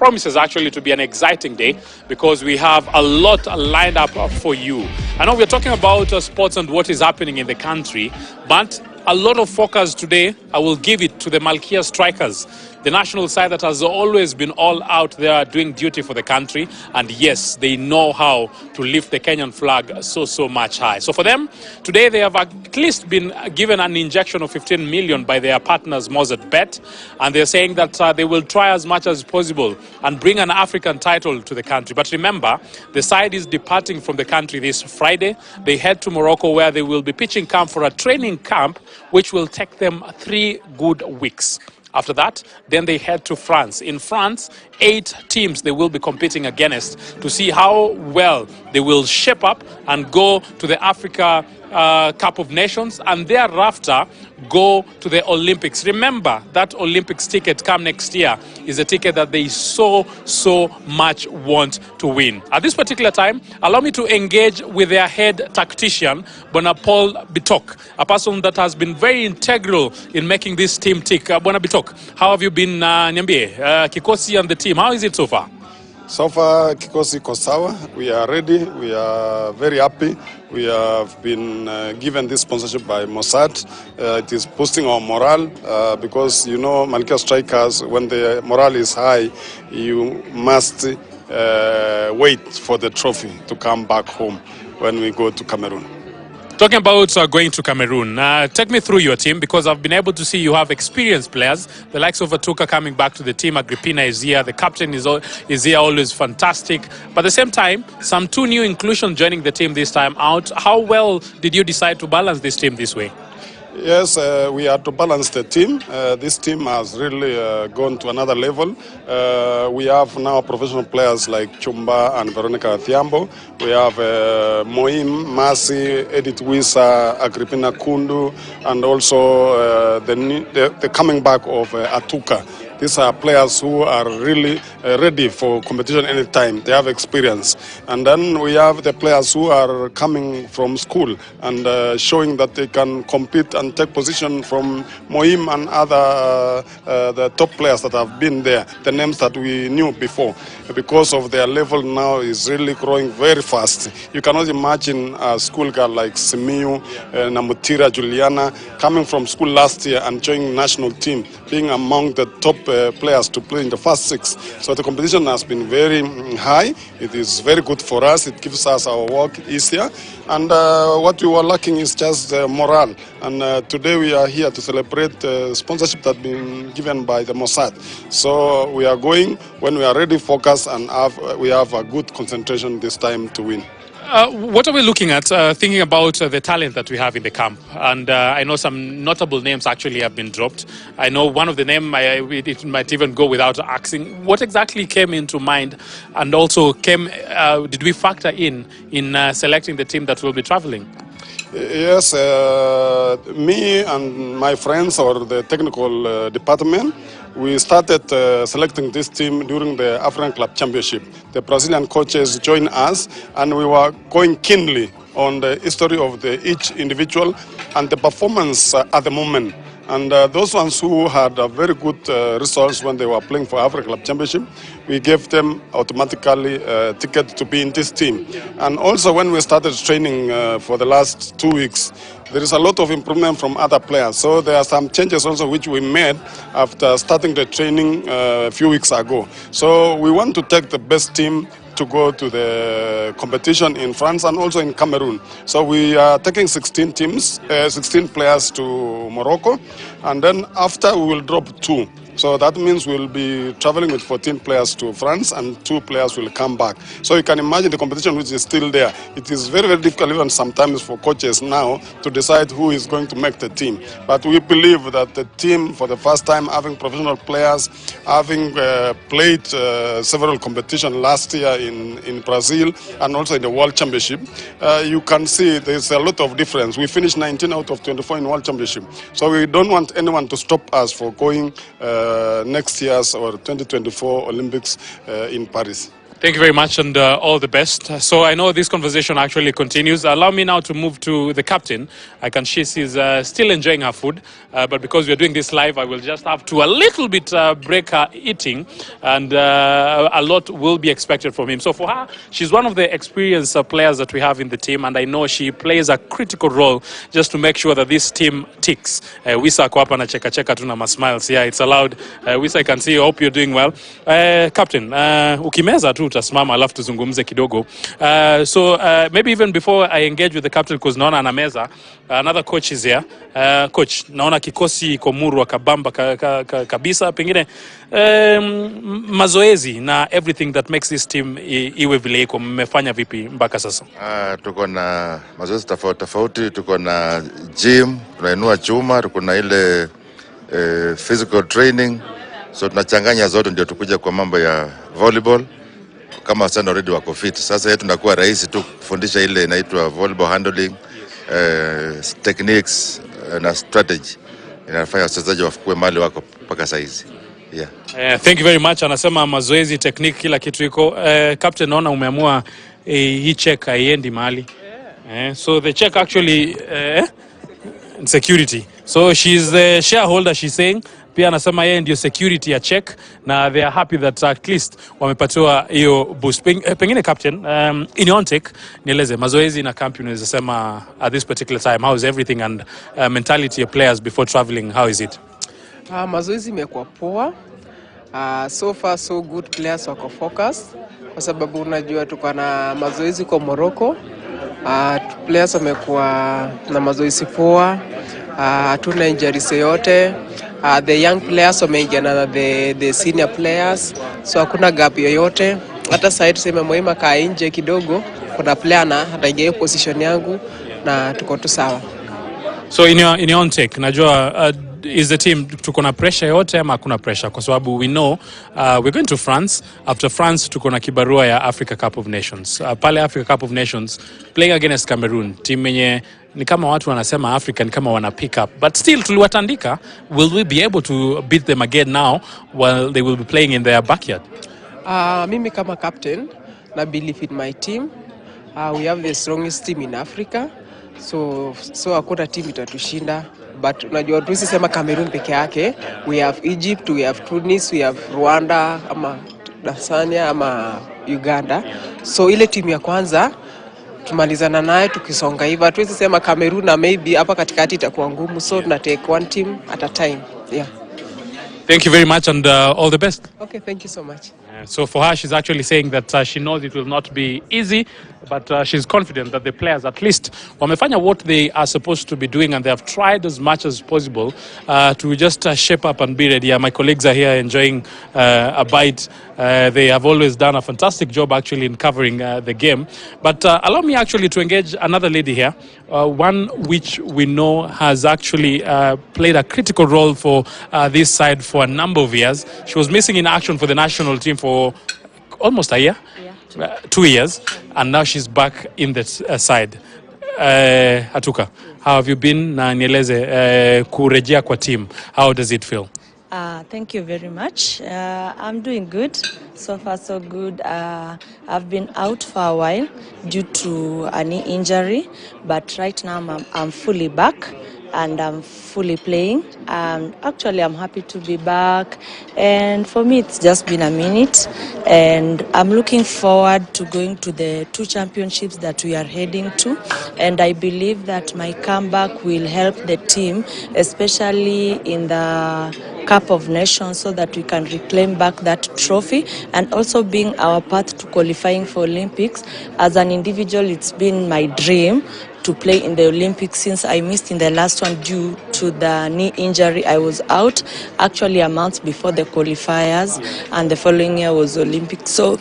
promises actually to be an exciting day because we have a lot lined up for you. I know we're talking about sports and what is happening in the country, but a lot of focus today, I will give it to the Malkia strikers, the national side that has always been all out there doing duty for the country. And yes, they know how to lift the Kenyan flag so much high. So for them, today they have at least been given an injection of 15 million by their partners, Mozart Bet. And they're saying that they will try as much as possible and bring an African title to the country. But remember, the side is departing from the country this Friday. They head to Morocco where they will be pitching camp for a training camp which will take them 3 good weeks. After that, then they head to France. In France, 8 teams they will be competing against to see how well they will shape up and go to the Africa Cup of Nations and thereafter go to the Olympics. Remember, that Olympics ticket come next year is a ticket that they so much want to win. At this particular time, allow me to engage with their head tactician, Bwana Paul Bitok, a person that has been very integral in making this team tick. Bwana Bitok, how have you been, Nyambie, Kikosi and the team? How is it so far? So far, Kikosi Kosawa, we are ready, we are very happy. We have been given this sponsorship by Mossad. It is boosting our morale because, you know, Malkia strikers, when the morale is high, you must wait for the trophy to come back home when we go to Cameroon. Talking about going to Cameroon, take me through your team because I've been able to see you have experienced players. The likes of Atuka coming back to the team, Agrippina is here, the captain is here, always fantastic. But at the same time, some 2 new inclusions joining the team this time out. How well did you decide to balance this team this way? Yes, we have to balance the team. This team has really gone to another level. We have now professional players like Chumba and Veronica Thiambo. We have Moim, Masi, Edith Wisa, Agrippina Kundu, and also the coming back of Atuka. These are players who are really ready for competition anytime. They have experience. And then we have the players who are coming from school and showing that they can compete and take position from Moim and other the top players that have been there, the names that we knew before. Because of their level now is really growing very fast. You cannot imagine a school girl like Simiyu, Namutira, Juliana, coming from school last year and joining national team, being among the top players to play in the first 6. So the competition has been very high. It is very good for us. It gives us our work easier. And what we were lacking is just morale. And today we are here to celebrate sponsorship that has been given by the Mossad. So we are going when we are ready, focus, and we have a good concentration this time to win. What are we looking at, thinking about the talent that we have in the camp? And I know some notable names actually have been dropped. I know one of the names, it might even go without asking. What exactly came into mind? And also, did we factor in selecting the team that will be traveling? Yes, me and my friends or the technical department, we started selecting this team during the African Club Championship. The Brazilian coaches joined us and we were going keenly on the history of each individual and the performance at the moment. And those ones who had very good results when they were playing for Africa Club Championship, we gave them automatically a ticket to be in this team. And also when we started training for the last 2 weeks, there is a lot of improvement from other players. So there are some changes also which we made after starting the training a few weeks ago. So we want to take the best team to go to the competition in France and also in Cameroon. So we are taking 16 players to Morocco, and then after we will drop 2. So that means we'll be traveling with 14 players to France and 2 players will come back. So you can imagine the competition which is still there. It is very, very difficult even sometimes for coaches now to decide who is going to make the team. But we believe that the team, for the first time, having professional players, having played several competitions last year in Brazil and also in the World Championship, you can see there's a lot of difference. We finished 19 out of 24 in World Championship. So we don't want anyone to stop us for going next year's or 2024 Olympics in Paris. Thank you very much and all the best. So I know this conversation actually continues. Allow me now to move to the captain. I can see she's still enjoying her food, but because we're doing this live, I will just have to a little bit break her eating, and a lot will be expected from him. So for her, she's one of the experienced players that we have in the team, and I know she plays a critical role just to make sure that this team ticks. Wisa ako hapa na cheka cheka tu na smiles. Yeah, it's allowed. Wisa, I can see you. Hope you're doing well. Captain, ukimeza tu utasimama alafu tuzungumze kidogo. So maybe even before I engage with the captain, because naona ana meza, another coach is here. Coach, naona kikosi komuru wakabamba kabisa, pengine mazoezi na everything that makes this team iwe vile iko, mmefanya vipi mpaka sasa? Tuko na mazoezi tofauti, tuko na gym, tunainua chuma, tuko na ile physical training, so tunachanganya zote ndio tukuje kwa mambo ya volleyball. Kama sana already wako fit. Sasa yetu tunakuwa rahisi tu kufundisha ile inaitwa volleyball handling, techniques na strategy. Inafanya wachezaji wafikue mahali wako mpaka saizi. Yeah. Thank you very much. Anasema mazoezi, technique, kila kitu iko. Captain, naona umeamua hii check haiendi mahali. So the check actually security. So she's the shareholder, she's saying. Pia anasema yeye ndio security ya check, na they are happy that at least wamepatiwa hiyo boost. Pengine captain, in your take, nieleze mazoezi na camp, unaweza sema at this particular time, how is everything, and mentality of players before traveling, how is it? Mazoezi imekuwa poa. So far so good, players wako focused kwa sababu unajua tuko na mazoezi kwa Morocco. Players wamekuwa na mazoezi poa. Hatuna injuries yote. The young players wameingia na the senior players, so hakuna gap yoyote. Hata sasa tuseme Moima kaa nje kidogo, kuna player na ataingia position yangu na tuko tu sawa. So in your own take, najua is the team tuko na pressure yote ama hakuna pressure? Kwa sababu we know we're going to France. After France tuko na kibarua ya Africa Cup of Nations. Pale Africa Cup of Nations playing against Cameroon, team yenye ni kama watu wanasema Africa ni kama wana pick up, but still tuliwatandika. Will we be able to beat them again now while they will be playing in their backyard? Mimi kama captain na believe in my team. We have the strongest team in Africa, so hakuna team itatushinda. But unajua tusisema Cameroon peke yake. We have Egypt, we have Tunis, we have Rwanda ama Tanzania ama Uganda. So ile timu ya kwanza tumalizana naye tukisonga hivi. Tusisema Cameroon na maybe hapa katikati itakuwa ngumu, so tuna take one team at a time. Yeah. Thank you very much and all the best. Okay, thank you so much. So for her, she's actually saying that she knows it will not be easy, but she's confident that the players at least wamefanya what they are supposed to be doing, and they have tried as much as possible to just shape up and be ready. My colleagues are here enjoying a bite. They have always done a fantastic job actually in covering the game. But allow me actually to engage another lady here, one which we know has actually played a critical role for this side for a number of years. She was missing in action for the national team for almost a year. Yeah, 2 years, and now she's back in the side. Atuka, how have you been? Na nieleze kurejea kwa team, how does it feel? Thank you very much. I'm doing good. So far, so good. I've been out for a while due to a knee injury, but right now I'm fully back and I'm fully playing. Actually, I'm happy to be back. And for me, it's just been a minute. And I'm looking forward to going to the 2 championships that we are heading to. And I believe that my comeback will help the team, especially in the Cup of Nations, so that we can reclaim back that trophy and also being our path to qualifying for Olympics. As an individual, it's been my dream to play in the Olympics since I missed in the last one due to the knee injury. I was out actually a month before the qualifiers, and the following year was Olympics. So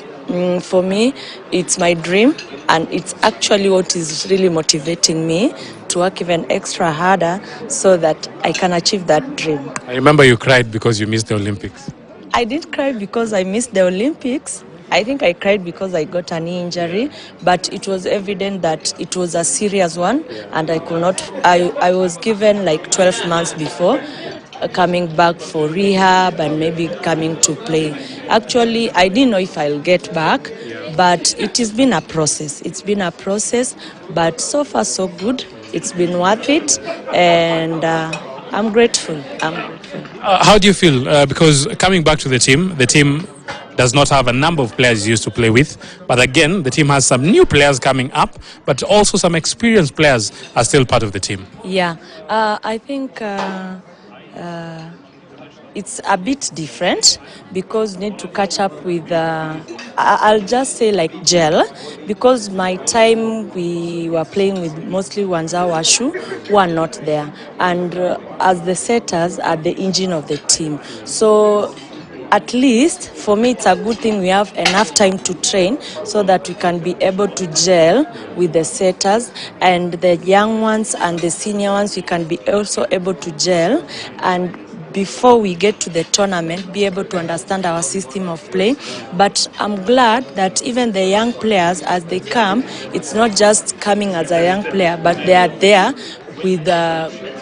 for me, it's my dream, and it's actually what is really motivating me to work even extra harder so that I can achieve that dream. I remember you cried because you missed the Olympics. I did cry because I missed the Olympics. I think I cried because I got a knee injury, but it was evident that it was a serious one, and I could not. I was given like 12 months before coming back for rehab and maybe coming to play. Actually, I didn't know if I'll get back, but it has been a process. It's been a process, but so far so good. It's been worth it, and I'm grateful. How do you feel? Because coming back to the team does not have a number of players you used to play with. But again, the team has some new players coming up, but also some experienced players are still part of the team. Yeah, I think it's a bit different because need to catch up with, I'll just say like gel, because my time we were playing with mostly Wanza Washu who are not there. And as the setters are the engine of the team. So at least for me it's a good thing we have enough time to train so that we can be able to gel with the setters, and the young ones and the senior ones we can be also able to gel, and before we get to the tournament be able to understand our system of play. But I'm glad that even the young players, as they come, it's not just coming as a young player, but they are there with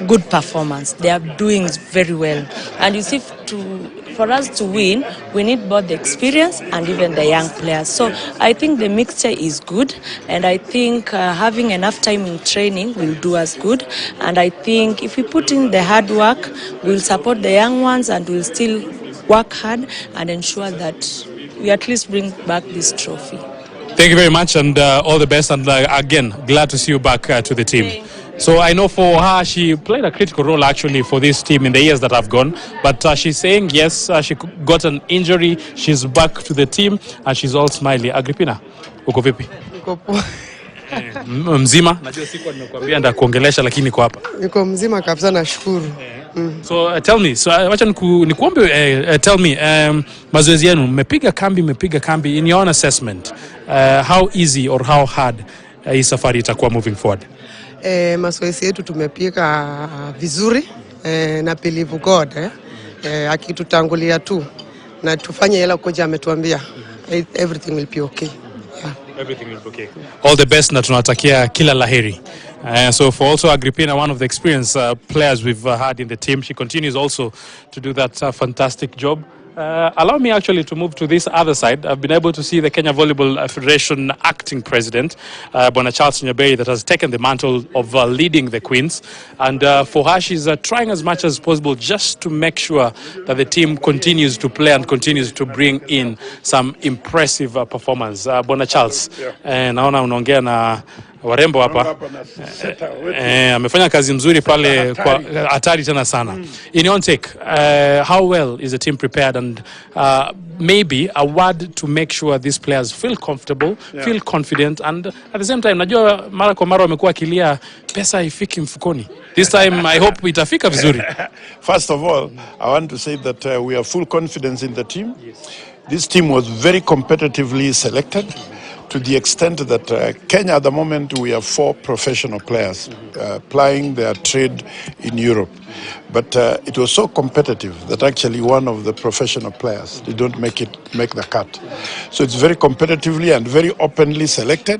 good performance. They are doing very well. And you see, for us to win, we need both the experience and even the young players. So I think the mixture is good, and I think having enough time in training will do us good. And I think if we put in the hard work, we'll support the young ones and we'll still work hard and ensure that we at least bring back this trophy. Thank you very much, and all the best. And again, glad to see you back to the team. So I know for her, she played a critical role actually for this team in the years that have gone. But she's saying yes, she got an injury. She's back to the team and she's all smiley. Agrippina, uko vipi? Niko poa. Mzima? Najua sikuwa nimekuambia nda kuongelesha lakini niko hapa. Niko mzima kabisa, nashukuru. So tell me, so wacha nikuombe, tell me, mazoezi yenu, mmepiga kambi in your own assessment. How easy or how hard hii safari itakuwa moving forward? Mazoezi yetu tumepiga vizuri, na believe God akitutangulia tu na tufanye yale koja ametuambia, everything will be okay. Yeah. Everything will be okay. All the best na tunatakia kila laheri. So for also Agrippina, one of the experienced players we've had in the team, she continues also to do that fantastic job. Allow me actually to move to this other side. I've been able to see the Kenya Volleyball Federation acting president, Bwana Charles Nyaberi, that has taken the mantle of leading the Queens. And for her, she's trying as much as possible just to make sure that the team continues to play and continues to bring in some impressive performance. Bwana Charles, naona unaongea na warembo hapa. Amefanya kazi mzuri pale kwa hatari tena sana. In your take, how well is the team prepared, and maybe a word to make sure these players feel comfortable, feel confident, and at the same time, najua mara kwa mara wamekuwa akilia pesa ifiki mfukoni. This time I hope itafika vizuri. First of all, I want to say that we have full confidence in the team. This team was very competitively selected, to the extent that Kenya at the moment we have 4 professional players plying their trade in Europe. But it was so competitive that actually one of the professional players didn't make the cut. So it's very competitively and very openly selected.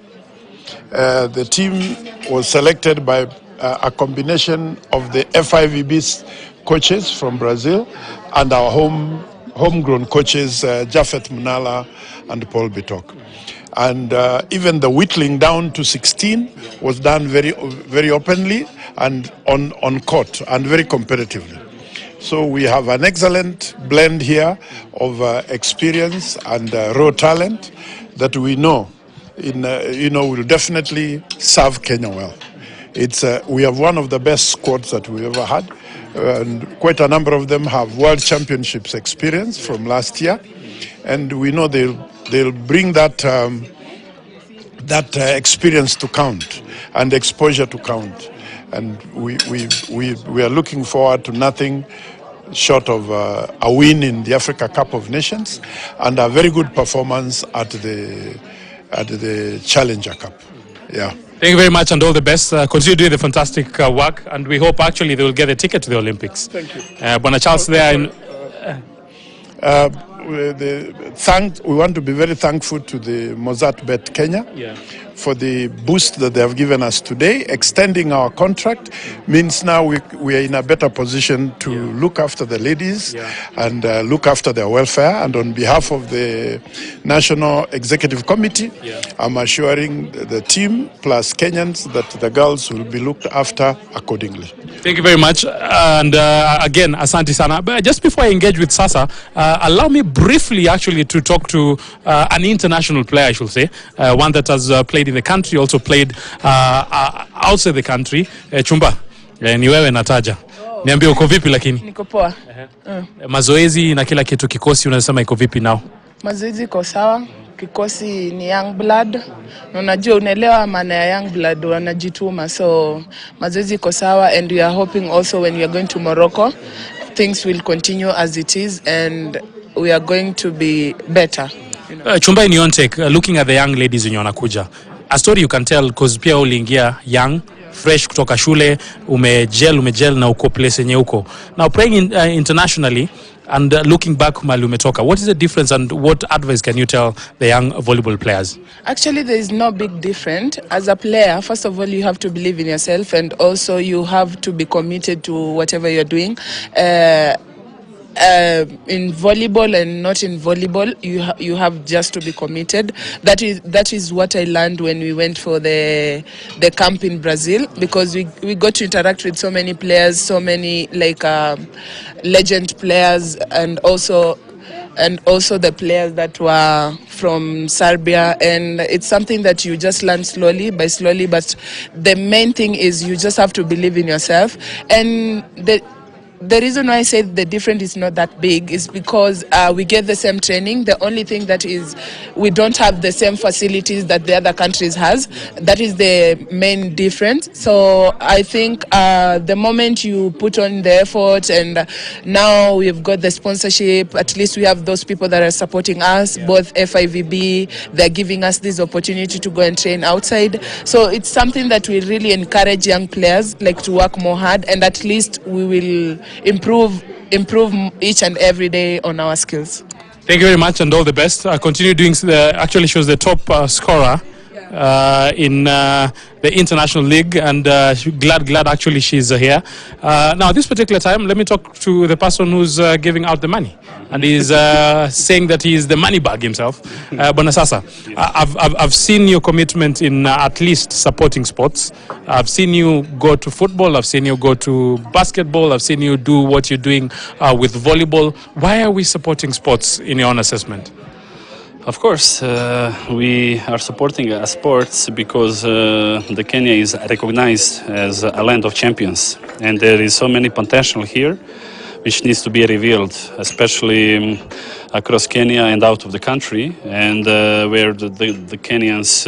The team was selected by a combination of the FIVB coaches from Brazil and our homegrown coaches, Jafet Munala and Paul Bitok. And even the whittling down to 16 was done very openly and on court and very competitively. So we have an excellent blend here of experience and raw talent that we know will definitely serve Kenya well. We have one of the best squads that we ever had, and quite a number of them have World Championships experience from last year, and we know they'll bring that experience to count and exposure to count, and we are looking forward to nothing short of a win in the Africa Cup of Nations and a very good performance at the Challenger Cup. Yeah. Thank you very much and all the best. Continue doing the fantastic work, and we hope actually they will get a ticket to the Olympics. Thank you. Bwana Charles there. We want to be very thankful to the Mozart Bet Kenya, for the boost that they have given us today. Extending our contract means now we are in a better position to look after the ladies and look after their welfare. And on behalf of the National Executive Committee, I'm assuring the team plus Kenyans that the girls will be looked after accordingly. Thank you very much. And again, Asante Sana. But just before I engage with Sasa, allow me briefly actually to talk to an international player, I should say, one that has played in the country, also played outside the country. Chumba, ni wewe nataja. Niambie uko vipi lakini? Niko poa. Mazoezi na kila kitu, kikosi unasema iko vipi nao? Mazoezi iko sawa. Kikosi ni young blood. Na unajua unaelewa maana ya young blood, wanajituma. So mazoezi iko sawa, and we are hoping also when we are going to Morocco, things will continue as it is and we are going to be better. Chumba, in your take, looking at the young ladies wenye wanakuja, a story you can tell, because pia uliingia young, fresh kutoka shule, umegel na uko place yenye uko. Now playing internationally and looking back mali umetoka, what is the difference and what advice can you tell the young volleyball players? Actually, there is no big difference. As a player, first of all, you have to believe in yourself, and also you have to be committed to whatever you're doing. In volleyball and not in volleyball, you have just to be committed. That is what I learned when we went for the camp in Brazil, because we got to interact with so many players, so many legend players, and also the players that were from Serbia, and it's something that you just learn slowly, but the main thing is you just have to believe in yourself. And the reason why I say the difference is not that big is because we get the same training. The only thing that is we don't have the same facilities that the other countries has. That is the main difference. So I think the moment you put on the effort, and now we've got the sponsorship, at least we have those people that are supporting us, both FIVB, they're giving us this opportunity to go and train outside. So it's something that we really encourage young players like to work more hard, and at least we will improve each and every day on our skills. Thank you very much and all the best. Continue doing actually she was the top scorer in the international league, and glad actually she's here. Now this particular time, let me talk to the person who's giving out the money, and he's saying that he is the money bag himself. Bonasasa, I've seen your commitment in at least supporting sports. I've seen you go to football, I've seen you go to basketball, I've seen you do what you're doing with volleyball. Why are we supporting sports in your own assessment? Of course, we are supporting sports because the Kenya is recognized as a land of champions, and there is so many potential here which needs to be revealed, especially across Kenya and out of the country, and where the Kenyans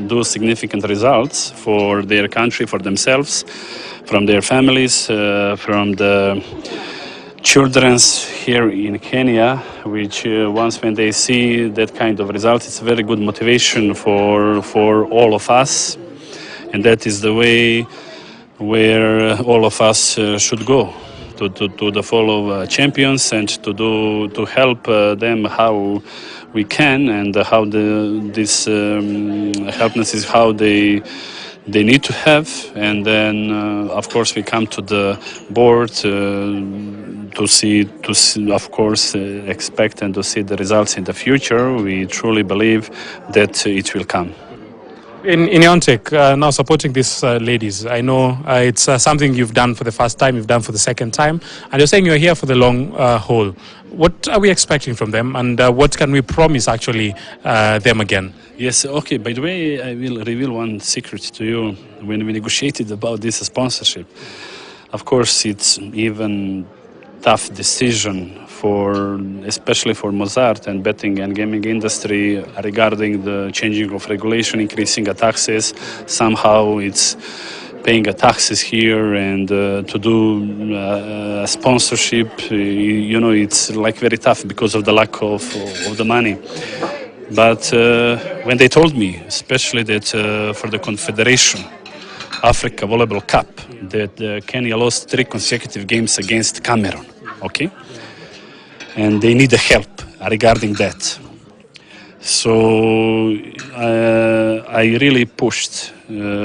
do significant results for their country, for themselves, from their families, from the children's here in Kenya, which once when they see that kind of result, it's a very good motivation for all of us, and that is the way where all of us should go to the follow champions, and to help them how we can, and how this helpness is how they need to have. And then of course we come to the board to see of course expect and to see the results in the future. We truly believe that it will come. In your own take, now supporting these ladies, I know it's something you've done for the first time, you've done for the second time, and you're saying you're here for the long haul. What are we expecting from them, and what can we promise actually them again? Yes, okay. By the way, I will reveal one secret to you. When we negotiated about this sponsorship, of course, it's even tough decision especially for Mozart and betting and gaming industry regarding the changing of regulation, increasing the taxes. Somehow it's paying a taxes here, and to do sponsorship, it's like very tough because of the lack of the money. But when they told me, especially that for the Confederation Africa Volleyball Cup, that Kenya lost 3 consecutive games against Cameroon, okay? And they need the help regarding that. So I really pushed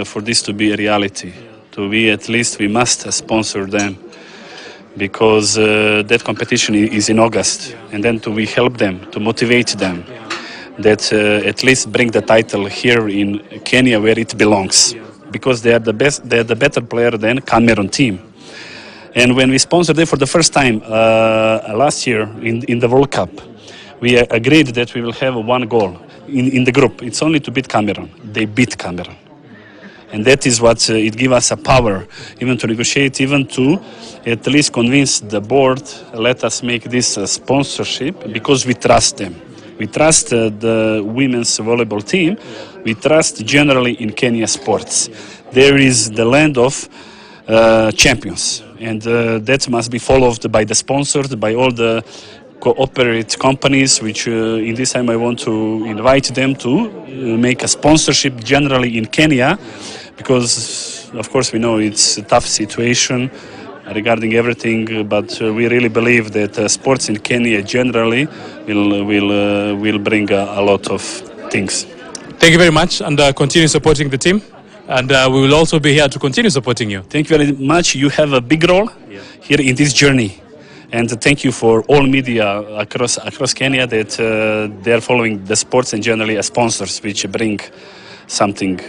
for this to be a reality. To be at least we must sponsor them, because that competition is in August, and then we help them, to motivate them, that at least bring the title here in Kenya where it belongs, because they are the best, they are the better player than Cameroon team. And when we sponsored them for the first time last year in the World Cup, we agreed that we will have one goal in the group. It's only to beat Cameroon. They beat Cameroon. And that is what it gives us a power, even to negotiate, even to at least convince the board, let us make this a sponsorship, because we trust them. We trust the women's volleyball team. We trust generally in Kenya sports. There is the land of champions, and that must be followed by the sponsors, by all the cooperate companies, which in this time I want to invite them to make a sponsorship generally in Kenya, because of course we know it's a tough situation regarding everything, but we really believe that sports in Kenya generally will bring a lot of things. Thank you very much, and continue supporting the team. And we will also be here to continue supporting you. Thank you very much. You have a big role here in this journey. And thank you for all media across Kenya that they are following the sports and generally as sponsors, which bring something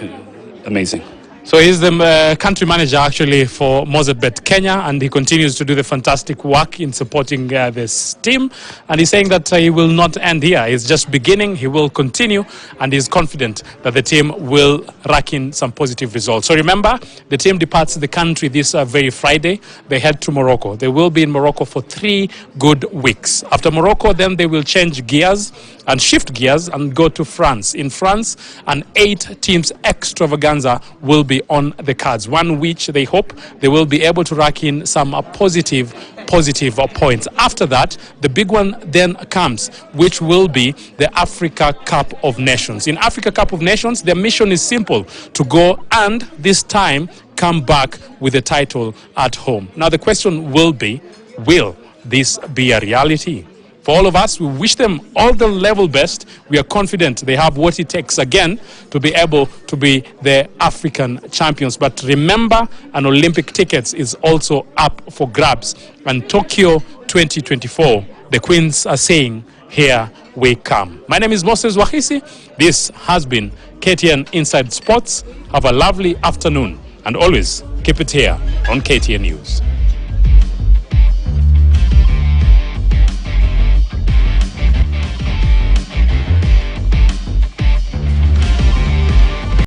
amazing. So he's the country manager actually for Mozartbet Kenya, and he continues to do the fantastic work in supporting this team. And he's saying that he will not end here. He's just beginning. He will continue, and he's confident that the team will rack in some positive results. So remember, the team departs the country this very Friday. They head to Morocco. They will be in Morocco for 3 good weeks. After Morocco, then they will change gears and shift gears and go to France. In France, an 8 teams extravaganza will be on the cards, one which they hope they will be able to rack in some positive points. After that, the big one then comes, which will be the Africa Cup of Nations. In Africa Cup of Nations, their mission is simple: to go and this time come back with the title at home. Now the question will be, will this be a reality? For all of us, we wish them all the level best. We are confident they have what it takes again to be able to be the African champions. But remember, an Olympic ticket is also up for grabs. And Tokyo 2024, the Queens are saying, here we come. My name is Moses Wahisi. This has been KTN Inside Sports. Have a lovely afternoon. And always keep it here on KTN News.